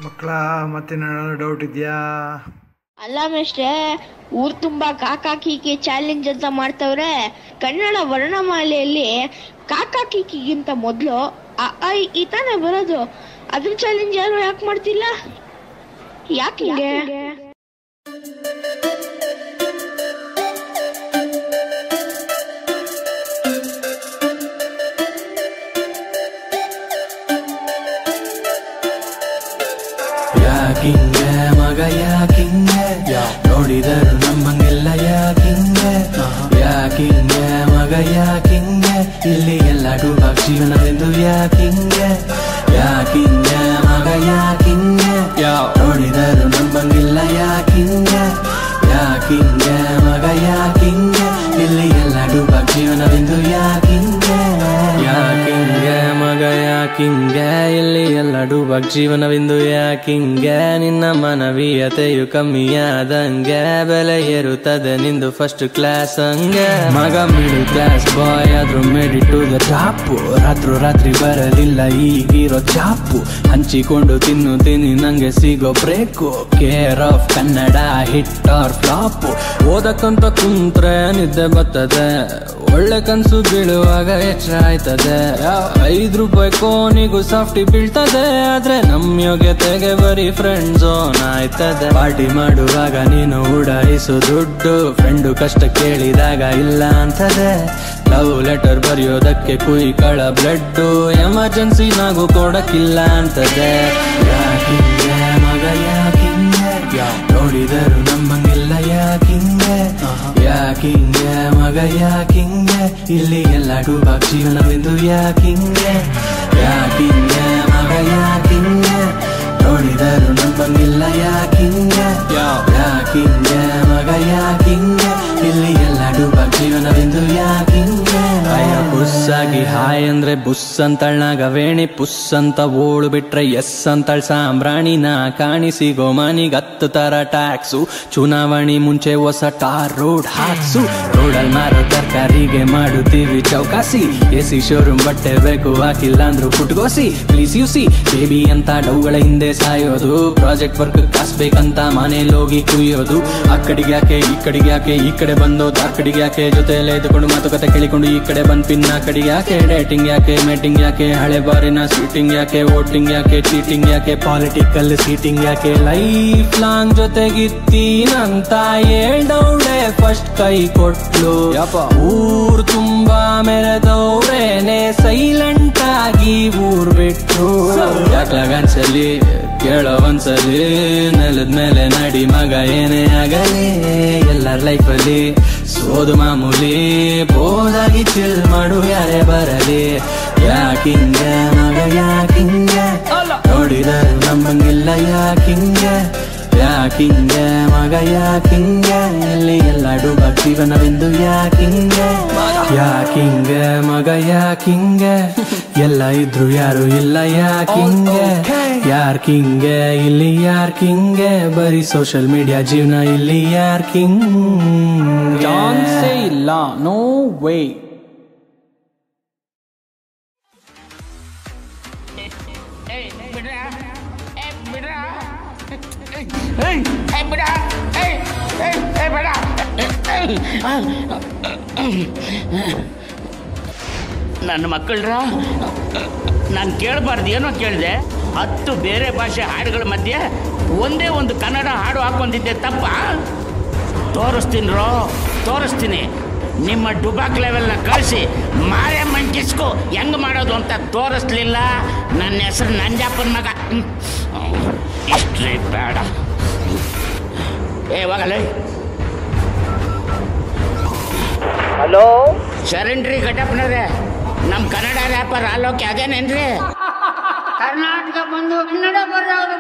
ಮಕ್ಕಳ ಮತ್ತೇನಾದ್ರು ಡೌಟ್ ಇದೆಯಾ? ಅಲ್ಲ ಮೇಷ್ಟ್ರೆ, ಊರ್ ತುಂಬಾ ಕಾಕಾ ಕೀಕಿ ಚಾಲೆಂಜ್ ಅಂತ ಮಾಡ್ತವ್ರೆ. ಕನ್ನಡ ವರ್ಣಮಾಲೆಯಲ್ಲಿ ಕಾಕಾ ಕೀಕಿಗಿಂತ ಮೊದ್ಲು ಅ ಆ ಇ ತಾನೇ ಬರೋದು. ಅದ್ರ ಚಾಲೆಂಜ್ ಯಾರು ಯಾಕೆ ಮಾಡ್ತಿಲ್ಲ? ಯಾಕೆ? ಯಾಕಿಂಗೆ ಮಗ ಯಾಕಿಂಗೆ ನೋಡಿದರು ನಮ್ಮಂಗೆಲ್ಲ ಯಾಕಿಂಗೆ ಯಾಕಿಂಗೆ ಮಗ ಯಾಕಿಂಗೆ ಇಲ್ಲಿ ಎಲ್ಲ ಡೂಬಾಗ್ ಜೀವನವೆಂದು ಯಾಕಿಂಗೆ ಯಾಕಿಂಗೆ ಮಗ ಯಾಕಿಂಗೆ ನೋಡಿದರು ನಮ್ಮಂಗೆಲ್ಲ ಯಾಕಿಂಗೆ ಯಾಕಿಂಗೆ ಮಗ ಯಾಕಿಂಗೆ ಇಲ್ಲಿ ಎಲ್ಲ ಡೂಬಾಗ್ ಜೀವನವೆಂದು ಯಾಕಿಂಗೆ ಯಾಕಿಂಗೆ ಮಗ ಯಾಕಿಂಗೆ ಇಲ್ಲಿ ಎಲ್ಲ ಡೂಬಾಗ್ ಜೀವನವೆಂದು ಯಾಕಿಂಗೆ ನಿನ್ನ ಮಾನವೀಯತೆಯು ಕಮ್ಮಿಯಾದಂಗೆ ಬೆಲೆ ಏರುತ್ತದೆ ನಿಂದು ಫಸ್ಟ್ ಕ್ಲಾಸ್ ಹಂಗೆ ಮಗ ಮಿಡಲ್ ಕ್ಲಾಸ್ ಬಾಯ್ ಆದ್ರೂ made it to the top ರಾತ್ರಿ ಬರಲಿಲ್ಲ ಈಗಿರೋ ಚಾಪು ಹಂಚಿಕೊಂಡು ತಿನ್ನುತ್ತೀನಿ ನಂಗೆ ಸಿಗೋ break care of Kannada hit or flop ಓದಕ್ಕಂತ ಕುಂತ್ರೆ ನಿದ್ದೆ ಬರ್ತದೆ ಒಳ್ಳೆ ಕನ್ಸು ಬೀಳುವಾಗ ಎಚ್ಚರ ಆಯ್ತದೆ 5 ರೂಪಾಯಿ ಕೋನಿಗೂ ಸಾಫ್ಟಿ ಬೀಳ್ತದೆ ಆದ್ರೆ ನಮ್ ಯೋಗ್ಯತೆಗೆ ಬರೀ ಫ್ರೆಂಡ್ ಝೋನ್ ಆಯ್ತದೆ ಪಾರ್ಟಿ ಮಾಡುವಾಗ ನೀನು ಉಡಾಯಿಸು ದುಡ್ಡು ಫ್ರೆಂಡು ಕಷ್ಟ ಕೇಳಿದಾಗ ಇಲ್ಲ ಅಂತದೆ ಲವ್ ಲೆಟರ್ ಬರೆಯೋದಕ್ಕೆ ಕುಯ್ಕಳ ಬ್ಲಡ್ಡು ಎಮರ್ಜೆನ್ಸಿ ನಾವು ಕೊಡಕ್ಕಿಲ್ಲ ಅಂತದೆ ಯಾಕಿಂಗೆ ಮಗ ಯಾಕಿಂಗೆ ನೋಡಿದರು ನಮ್ಮಂಗಿಲ್ಲ ಯಾಕಿಂಗೆ ಯಾಕಿಂಗೆ ಮಗ ಯಾಕಿಂಗೆ ಇಲ್ಲಿ ಎಲ್ಲ ಡೂಬಾಗ್ ಜೀವನವೆಂದು ಯಾಕಿಂಗೆ ಯಾಕಿಂಗೆ ಮಗ ಯಾಕಿಂಗೆ ನೋಡಿದರು ನಮ್ಮಂಗಿಲ್ಲ ಯಾಕಿಂಗೆ ಯಾಕಿಂಗೆ ಮಗ ಯಾಕಿಂಗೆ ಇಲ್ಲಿ ಎಲ್ಲ ಡೂಬಾಗ್ ಜೀವನವೆಂದು ಯಾಕಿಂಗೆ ಬುಸ್ಸಾಗಿ ಹಾಯ್ ಅಂದ್ರೆ ಬುಸ್ ಅಂತಳ್ನಾಗ ವೇಣಿ ಪುಸ್ ಅಂತ ಓಳು ಬಿಟ್ರೆ ಎಸ್ ಅಂತಳ್ ಸಾಂಬ್ರಾಣಿನ ಕಾಣಿಸಿಗೋ ಮನಿಗ್ 10 ತರ ಟ್ಯಾಕ್ಸು ಚುನಾವಣೆ ಮುಂಚೆ ಹೊಸ ಟಾರ್ ರೋಡ್ ಹಾಕ್ಸು ರೋಡಲ್ ಮಾರೋ ತರಕಾರಿಗೆ ಮಾಡುತ್ತೀವಿ ಚೌಕಾಸಿ ಎಸಿ ಶೋರೂಮ್ ಬಟ್ಟೆ ಬೇಕು ಹಾಕಿಲ್ಲ ಅಂದ್ರು ಪುಟ್ಗೋಸಿ ಪ್ಲೀಸ್ ಯೂಸಿ ಬೇಬಿ ಅಂತ ಡೌಗಳ ಹಿಂದೆ ಸಾಯೋದು ಪ್ರಾಜೆಕ್ಟ್ ವರ್ಕ್ ಕಾಸ್ಬೇಕಂತ ಮನೇಲಿ ಹೋಗಿ ಕುಯ್ಯೋದು ಆ ಕಡೆಗೆ ಯಾಕೆ ಈ ಕಡೆಗೆ ಯಾಕೆ ಈ ಕಡೆ ಬಂದೋದು ಆ ಕಡೆಗೆ ಯಾಕೆ ಜೊತೆಯಲ್ಲೇ ಇದ್ದುಕೊಂಡು ಮಾತುಕತೆ ಕೇಳಿಕೊಂಡು ಈ ಕಡೆ ಬಂದ್ ಪಿನ್ನ ಕಡೆಗೆ ಯಾಕೆ ಡೇಟಿಂಗ್ ಯಾಕೆ ಮೇಟಿಂಗ್ ಯಾಕೆ ಹಳೆ ಬಾರಿನ ಸ್ವೀಟಿಂಗ್ ಯಾಕೆ ವೋಟಿಂಗ್ ಯಾಕೆ ಚೀಟಿಂಗ್ ಯಾಕೆ ಪಾಲಿಟಿಕಲ್ ಸೀಟಿಂಗ್ ಯಾಕೆ ಲೈಫ್ ಲಾಂಗ್ ಜೊತೆಗಿತ್ತೀನಂತ ಹೇಳ್ದೌಳೆ ಫಸ್ಟ್ ಕೈ ಕೊಟ್ಲು ಊರ್ ತುಂಬಾ ಮೆರೆದವ್ರೇನೆ ಸೈಲೆಂಟ್ ಆಗಿ ಊರ್ ಬಿಟ್ರು ಯಾಕ್ಲಾಗನ್ಸಲಿ ಕೇಳೋ ಒಂದ್ಸಲಿ ನೆಲದ ಮೇಲೆ ನಡಿ ಮಗ ಏನೇ ಆಗಲಿ ಎಲ್ಲರ ಲೈಫಲ್ಲಿ ಸೋದು ಮಾಮೂಲಿ ಬೋದಾಗಿ ಚಿಲ್ ಮಾಡು ಯಾರೇ ಬರಲಿ ಯಾಕಿಂಗೆ ಮಗ ಯಾಕಿಂಗೆ ನೋಡಿದರು ನಮ್ಮಂಗಿಲ್ಲ ಯಾಕಿಂಗೆ ಯಾಕಿಂಗೆ ಮಗ ಯಾಕಿಂಗೆ ಇಲ್ಲಿ ಎಲ್ಲ ಡೂಬಾಗ್ ಜೀವನವೆಂದು ಯಾಕಿಂಗೆ ಯಾಕಿಂಗೆ ಮಗ ಯಾಕಿಂಗೆ ಎಲ್ಲ ಇದ್ರು ಯಾರು ಇಲ್ಲ ಯಾಕಿಂಗೆ ಯಾರ್ಕಿಂಗೆ ಇಲ್ಲಿ ಯಾರ್ಕಿಂಗೆ ಬರೀ ಸೋಷಿಯಲ್ ಮೀಡಿಯಾ ಜೀವನ ಇಲ್ಲಿ ಯಾರ್ಕಿಂಗೆ ಚಾನ್ಸೇ ಇಲ್ಲ ನೋ ವೇ ನನ್ನ ಮಕ್ಕಳ್ರ ನಾನು ಕೇಳಬಾರ್ದು ಏನೋ ಕೇಳಿದೆ 10 ಬೇರೆ ಭಾಷೆ ಹಾಡುಗಳ ಮಧ್ಯೆ ಒಂದೇ ಒಂದು ಕನ್ನಡ ಹಾಡು ಹಾಕೊಂಡಿದ್ದೆ ತಪ್ಪ ತೋರಿಸ್ತೀನಿ ನಿಮ್ಮ ಡುಬಾಕ್ ಲೆವೆಲ್ನ ಕಳಿಸಿ ಮಾರೆ ಮಂಕಿಸ್ಕೊ ಹೆಂಗೆ ಮಾಡೋದು ಅಂತ ತೋರಿಸ್ಲಿಲ್ಲ ನನ್ನ ಹೆಸರು ನಂಜಪ್ಪನ ಮಗ ಹಿಸ್ಟ್ರಿ ಬೇಡ ಹೋಗಲ್ಲ ಹಲೋ ಶರಣ್ರಿ ಘಟಪ್ನವ್ರೆ ನಮ್ಮ ಕನ್ನಡ ರ್ಯಾಪರ್ ಆಲೋಕೆ ಅದೇನೇನ್ರಿ ಕರ್ನಾಟಕ ಬಂದು ಕನ್ನಡ ಬರೋದು